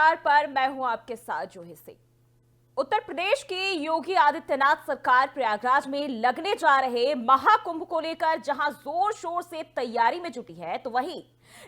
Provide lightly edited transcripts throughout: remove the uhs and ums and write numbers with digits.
समाचार पर मैं हूं आपके साथ जूही सिंह। उत्तर प्रदेश की योगी आदित्यनाथ सरकार प्रयागराज में लगने जा रहे महाकुंभ को लेकर जहां जोर शोर से तैयारी में जुटी है, तो वहीं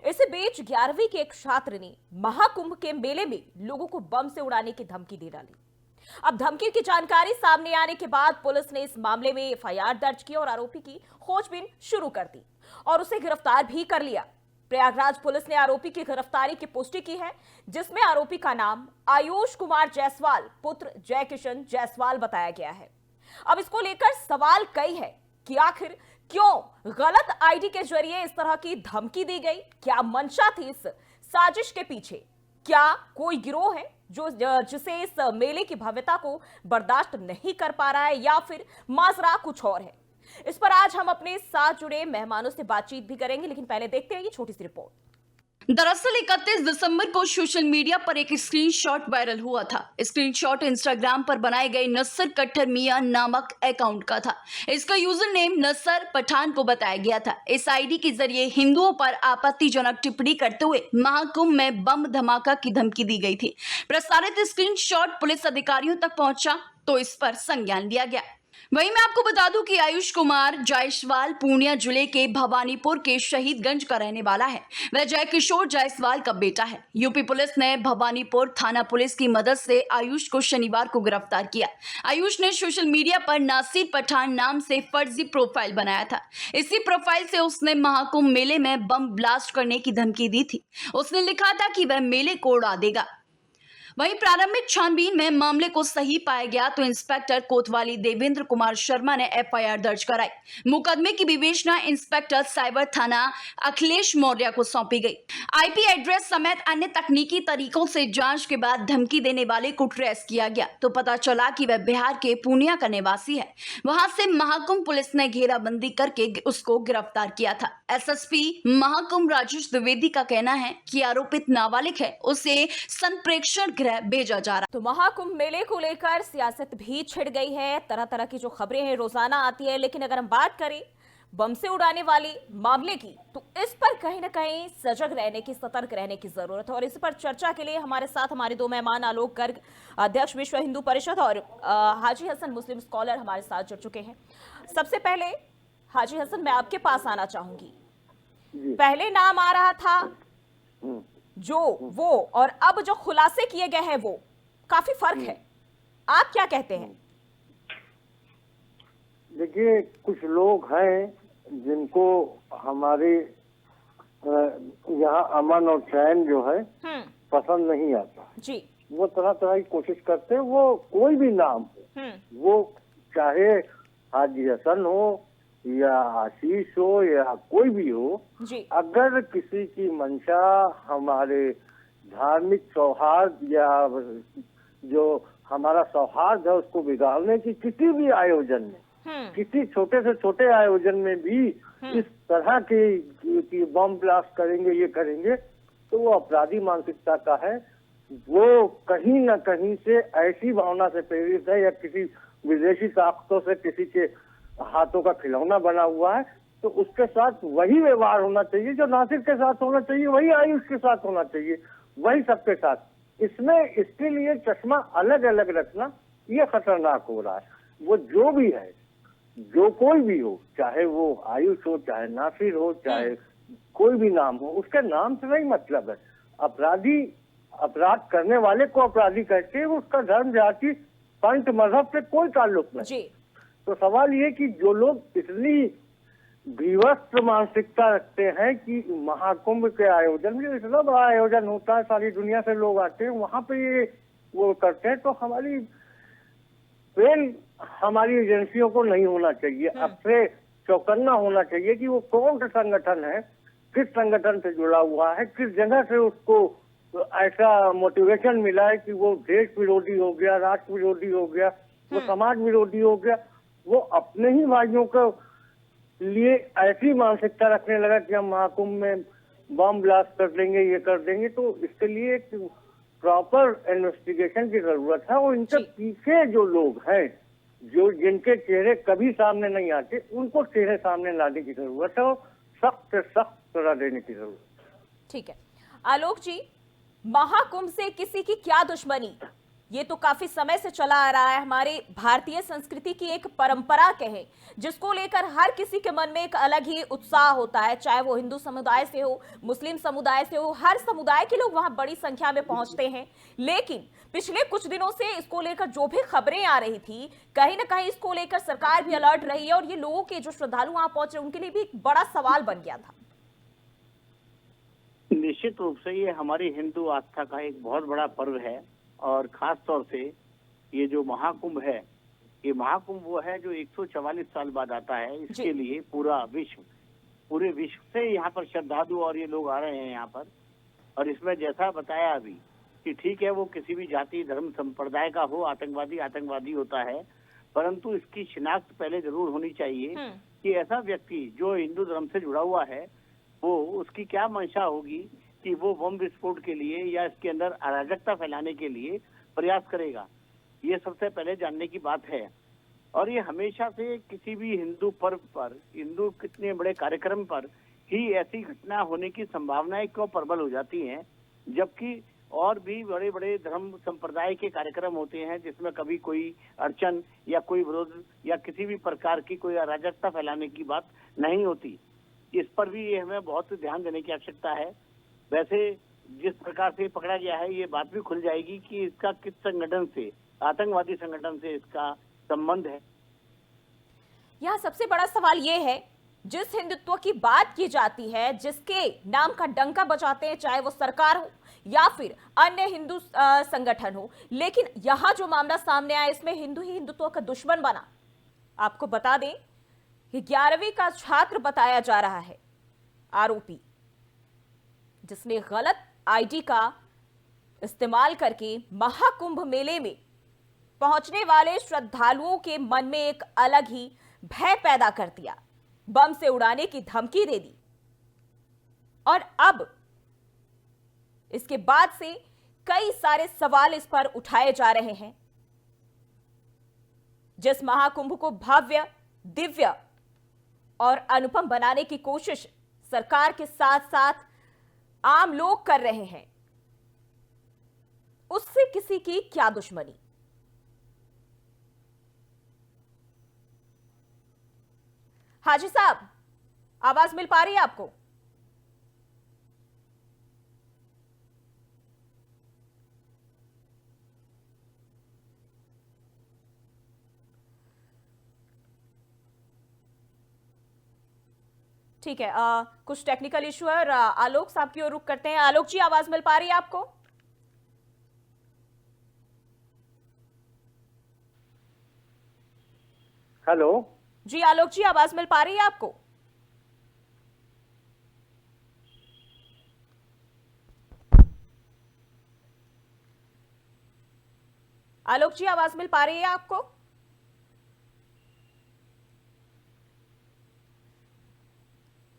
इसी बीच 11वीं के एक छात्र ने महाकुंभ के मेले में लोगों को बम से उड़ाने की धमकी दे डाली। अब धमकी की जानकारी सामने आने के बाद पुलिस ने इस मामले में एफआईआर दर्ज की और आरोपी की खोजबीन शुरू कर दी और उसे गिरफ्तार भी कर लिया। प्रयागराज पुलिस ने आरोपी की गिरफ्तारी की पुष्टि की है, जिसमें आरोपी का नाम आयुष कुमार जायसवाल पुत्र जय किशन जायसवाल बताया गया है। अब इसको लेकर सवाल कई है कि आखिर क्यों गलत आईडी के जरिए इस तरह की धमकी दी गई, क्या मंशा थी इस साजिश के पीछे, क्या कोई गिरोह है जो जिसे इस मेले की भव्यता को बर्दाश्त नहीं कर पा रहा है, या फिर माजरा कुछ और है। इस पर आज हम अपने साथ जुड़े मेहमानों से बातचीत भी करेंगे, लेकिन पहले देखते हैं ये छोटी सी रिपोर्ट। दरअसल 31 दिसंबर को सोशल मीडिया पर एक स्क्रीनशॉट वायरल हुआ था। स्क्रीनशॉट इंस्टाग्राम पर बनाए गए नस्सर कट्टर मियां नामक अकाउंट का था। इसका यूजर नेम नस्सर पठान को बताया गया था। इस आईडी के जरिए हिंदुओं पर आपत्तिजनक टिप्पणी करते हुए महाकुंभ में बम धमाका की धमकी दी गई थी। प्रसारित स्क्रीनशॉट पुलिस अधिकारियों तक पहुंचा तो इस पर संज्ञान लिया गया। वहीं मैं आपको बता दूं कि आयुष कुमार जायसवाल पूर्णिया जिले के भवानीपुर के शहीदगंज का रहने वाला है। वह जय किशोर जायसवाल का बेटा है। यूपी पुलिस ने भवानीपुर थाना पुलिस की मदद से आयुष को शनिवार को गिरफ्तार किया। आयुष ने सोशल मीडिया पर नासिर पठान नाम से फर्जी प्रोफाइल बनाया था। इसी प्रोफाइल से उसने महाकुंभ मेले में बम ब्लास्ट करने की धमकी दी थी। उसने लिखा था कि वह मेले को उड़ा देगा। वहीं प्रारंभिक छानबीन में मामले को सही पाया गया तो इंस्पेक्टर कोतवाली देवेंद्र कुमार शर्मा ने एफआईआर दर्ज कराई। मुकदमे की विवेचना इंस्पेक्टर साइबर थाना अखिलेश मौर्य को सौंपी गई। आईपी एड्रेस समेत अन्य तकनीकी तरीकों से जांच के बाद धमकी देने वाले को ट्रेस किया गया तो पता चला कि वह बिहार के पूर्णिया का निवासी है। वहां से महाकुंभ पुलिस ने घेराबंदी करके उसको गिरफ्तार किया था। एसएसपी महाकुंभ राजेश द्विवेदी का कहना है कि आरोपित नाबालिग है, उसे संप्रेक्षण भेजा जा रहा। तो महाकुंभ मेले को लेकर सियासत भी छिड़ गई है। तरह तरह की जो खबरें हैं रोजाना आती है, लेकिन अगर हम बात करें बम से उड़ाने वाले मामले की, तो इस पर कहीं ना कहीं सजग रहने की, सतर्क रहने की जरूरत है। और इस पर चर्चा के लिए हमारे साथ हमारे दो मेहमान आलोक गर्ग, अध्यक्ष विश्व हिंदू परिषद, और हाजी हसन, मुस्लिम स्कॉलर, हमारे साथ जुड़ चुके हैं। सबसे पहले हाजी हसन, मैं आपके पास आना चाहूंगी। पहले नाम आ रहा था जो वो, और अब जो खुलासे किए गए हैं वो काफी फर्क है। आप क्या कहते हैं? देखिए, कुछ लोग हैं जिनको हमारे यहाँ अमन और चैन जो है पसंद नहीं आता जी। वो तरह तरह की कोशिश करते हैं। वो कोई भी नाम हो, वो चाहे हाजी हसन हो या आशीष हो या कोई भी हो जी। अगर किसी की मंशा हमारे धार्मिक सौहार्द या जो हमारा सौहार्द है उसको बिगाड़ने की किसी भी आयोजन में, किसी छोटे से छोटे आयोजन में भी इस तरह की बम ब्लास्ट करेंगे, ये करेंगे, तो वो अपराधी मानसिकता का है। वो कहीं न कहीं से ऐसी भावना से प्रेरित है या किसी विदेशी ताकतों से किसी के हाथों का खिलौना बना हुआ है। तो उसके साथ वही व्यवहार होना चाहिए जो नासिर के साथ होना चाहिए, वही आयुष के साथ होना चाहिए, वही सबके साथ। इसमें इसके लिए चश्मा अलग अलग रखना ये खतरनाक हो रहा है। वो जो भी है, जो कोई भी हो, चाहे वो आयुष हो, चाहे नासिर हो, चाहे कोई भी नाम हो, उसके नाम से नहीं मतलब है। अपराधी अपराध करने वाले को अपराधी कहते हैं, उसका धर्म, जाति, पंथ, मजहब से कोई ताल्लुक नहीं। तो सवाल ये कि जो लोग इतनी विवस्त्र मानसिकता रखते हैं कि महाकुंभ के आयोजन में, इतना बड़ा आयोजन होता है, सारी दुनिया से लोग आते हैं, वहां पे ये वो करते हैं, तो हमारी प्रेम हमारी एजेंसियों को नहीं होना चाहिए। अब से चौकन्ना होना चाहिए कि वो कौन सा संगठन है, किस संगठन से जुड़ा हुआ है, किस जगह से उसको ऐसा मोटिवेशन मिला है कि वो देश विरोधी हो गया, राष्ट्र विरोधी हो गया, वो समाज विरोधी हो गया। वो अपने ही भाइयों को लिए ऐसी मानसिकता रखने लगा कि हम महाकुंभ में बम ब्लास्ट कर देंगे, ये कर देंगे। तो इसके लिए एक प्रॉपर इन्वेस्टिगेशन की जरूरत है। और इनके पीछे जो लोग हैं, जो जिनके चेहरे कभी सामने नहीं आते, उनको चेहरे सामने लाने की जरूरत है और सख्त से सख्त सजा देने की जरूरत है। ठीक है आलोक जी, महाकुंभ से किसी की क्या दुश्मनी, ये तो काफी समय से चला आ रहा है। हमारे भारतीय संस्कृति की एक परंपरा कहे, जिसको लेकर हर किसी के मन में एक अलग ही उत्साह होता है, चाहे वो हिंदू समुदाय से हो, मुस्लिम समुदाय से हो, हर समुदाय के लोग वहां बड़ी संख्या में पहुंचते हैं। लेकिन पिछले कुछ दिनों से इसको लेकर जो भी खबरें आ रही थी, कहीं ना कहीं इसको लेकर सरकार भी अलर्ट रही है और ये लोगों के जो श्रद्धालु वहां पहुंच रहे उनके लिए भी एक बड़ा सवाल बन गया था। निश्चित रूप से ये हमारी हिंदू आस्था का एक बहुत बड़ा पर्व है और खास तौर से ये जो महाकुंभ है, ये महाकुंभ वो है जो 144 साल बाद आता है। इसके लिए पूरे विश्व से यहाँ पर श्रद्धालु और ये लोग आ रहे हैं यहाँ पर। और इसमें जैसा बताया अभी कि ठीक है वो किसी भी जाति धर्म संप्रदाय का हो, आतंकवादी होता है, परंतु इसकी शिनाख्त पहले जरूर होनी चाहिए कि ऐसा व्यक्ति जो हिंदू धर्म से जुड़ा हुआ है वो उसकी क्या मंशा होगी कि वो बम विस्फोट के लिए या इसके अंदर अराजकता फैलाने के लिए प्रयास करेगा। ये सबसे पहले जानने की बात है। और ये हमेशा से किसी भी हिंदू पर्व पर, हिंदू कितने बड़े कार्यक्रम पर ही ऐसी घटना होने की संभावनाएं क्यों प्रबल हो जाती हैं, जबकि और भी बड़े बड़े धर्म संप्रदाय के कार्यक्रम होते हैं जिसमें कभी कोई अड़चन या कोई विरोध या किसी भी प्रकार की कोई अराजकता फैलाने की बात नहीं होती। इस पर भी ये हमें बहुत ध्यान देने की आवश्यकता है। वैसे जिस प्रकार से पकड़ा गया है ये बात भी खुल जाएगी कि इसका किस संगठन से, आतंकवादी संगठन से इसका संबंध है। यहाँ सबसे बड़ा सवाल ये है, जिस हिंदुत्व की बात की जाती है, जिसके नाम का डंका बजाते हैं, चाहे वो सरकार हो या फिर अन्य हिंदू संगठन हो, लेकिन यहाँ जो मामला सामने आया इसमें हिंदू ही हिंदुत्व का दुश्मन बना। आपको बता दें कि 11वीं का छात्र बताया जा रहा है आरोपी, जिसने गलत आईडी का इस्तेमाल करके महाकुंभ मेले में पहुंचने वाले श्रद्धालुओं के मन में एक अलग ही भय पैदा कर दिया, बम से उड़ाने की धमकी दे दी। और अब इसके बाद से कई सारे सवाल इस पर उठाए जा रहे हैं। जिस महाकुंभ को भव्य, दिव्य और अनुपम बनाने की कोशिश सरकार के साथ साथ आम लोग कर रहे हैं, उससे किसी की क्या दुश्मनी। हाजी साहब, आवाज मिल पा रही है आपको? ठीक है, कुछ टेक्निकल इशू है और आलोक साहब की ओर रुख करते हैं। आलोक जी, आवाज मिल पा रही है आपको? हेलो जी आलोक जी, आवाज मिल पा रही है आपको? आलोक जी, आवाज मिल पा रही है आपको?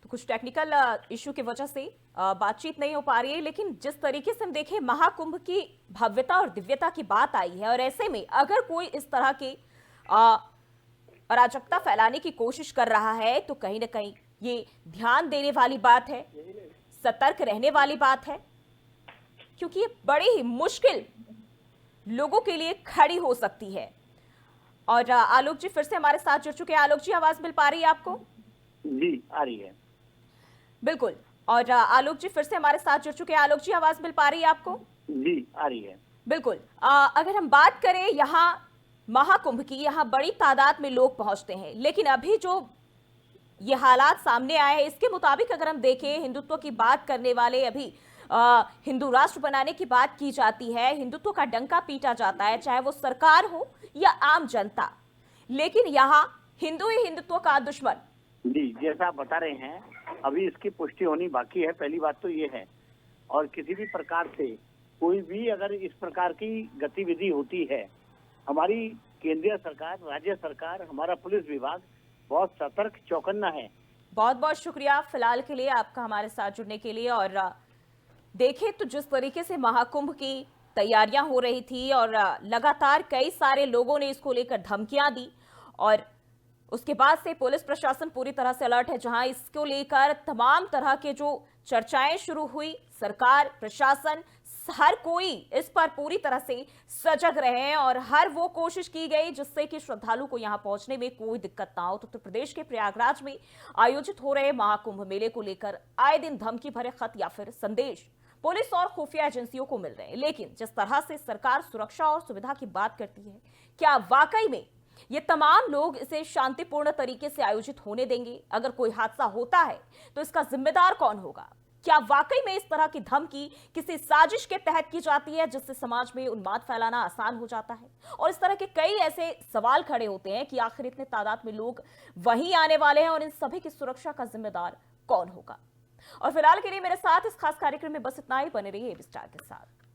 तो कुछ टेक्निकल इशू की वजह से बातचीत नहीं हो पा रही है। लेकिन जिस तरीके से हम देखें, महाकुंभ की भव्यता और दिव्यता की बात आई है और ऐसे में अगर कोई इस तरह के अराजकता फैलाने की कोशिश कर रहा है तो कहीं ना कहीं ये ध्यान देने वाली बात है, सतर्क रहने वाली बात है, क्योंकि ये बड़ी ही मुश्किल लोगों के लिए खड़ी हो सकती है। और आलोक जी फिर से हमारे साथ जुड़ चुके हैं। आलोक जी, आवाज मिल पा रही है आपको? जी आ रही है। बिल्कुल। और आलोक जी फिर से हमारे साथ जुड़ चुके हैं। आलोक जी, आवाज मिल पा रही है आपको? जी आ रही है। बिल्कुल। अगर हम बात करें यहाँ महाकुंभ की, यहाँ बड़ी तादाद में लोग पहुंचते हैं, लेकिन अभी जो ये हालात सामने आए हैं इसके मुताबिक अगर हम देखें, हिंदुत्व की बात करने वाले, अभी हिंदू राष्ट्र बनाने की बात की जाती है, हिंदुत्व का डंका पीटा जाता है, चाहे वो सरकार हो या आम जनता, लेकिन यहाँ हिंदू ही हिंदुत्व का दुश्मन। जी, जैसा आप बता रहे हैं अभी इसकी पुष्टि होनी बाकी है। पहली बात तो ये है, और किसी भी प्रकार से कोई भी अगर इस प्रकार की गतिविधि होती है, हमारी केंद्रीय सरकार, राज्य सरकार, हमारा पुलिस विभाग बहुत सतर्क चौकन्ना है। बहुत बहुत शुक्रिया फिलहाल के लिए आपका हमारे साथ जुड़ने के लिए। और देखें तो जिस तरीके से महाकुंभ की तैयारियां हो रही थी और लगातार कई सारे लोगों ने इसको लेकर धमकियां दी, और उसके बाद से पुलिस प्रशासन पूरी तरह से अलर्ट है, जहां इसको लेकर तमाम तरह के जो चर्चाएं शुरू हुई, सरकार, प्रशासन, हर कोई इस पर पूरी तरह से सजग रहे और हर वो कोशिश की गई जिससे कि श्रद्धालु को यहां पहुंचने में कोई दिक्कत ना हो। तो उत्तर प्रदेश के प्रयागराज में आयोजित हो रहे महाकुंभ मेले को लेकर आए दिन धमकी भरे खत या फिर संदेश पुलिस और खुफिया एजेंसियों को मिल रहे हैं, लेकिन जिस तरह से सरकार सुरक्षा और सुविधा की बात करती है, क्या वाकई में ये तमाम लोग इसे शांतिपूर्ण तरीके से आयोजित होने देंगे? अगर कोई हादसा होता है तो इसका जिम्मेदार कौन होगा? क्या वाकई में इस तरह की धमकी किसी साजिश के तहत की जाती है जिससे समाज में उन्माद फैलाना आसान हो जाता है? और इस तरह के कई ऐसे सवाल खड़े होते हैं कि आखिर इतने तादाद में लोग वहीं आने वाले हैं और इन सभी की सुरक्षा का जिम्मेदार कौन होगा? और फिलहाल के लिए मेरे साथ इस खास कार्यक्रम में बस इतना ही। बने रहिए एबी स्टार के साथ।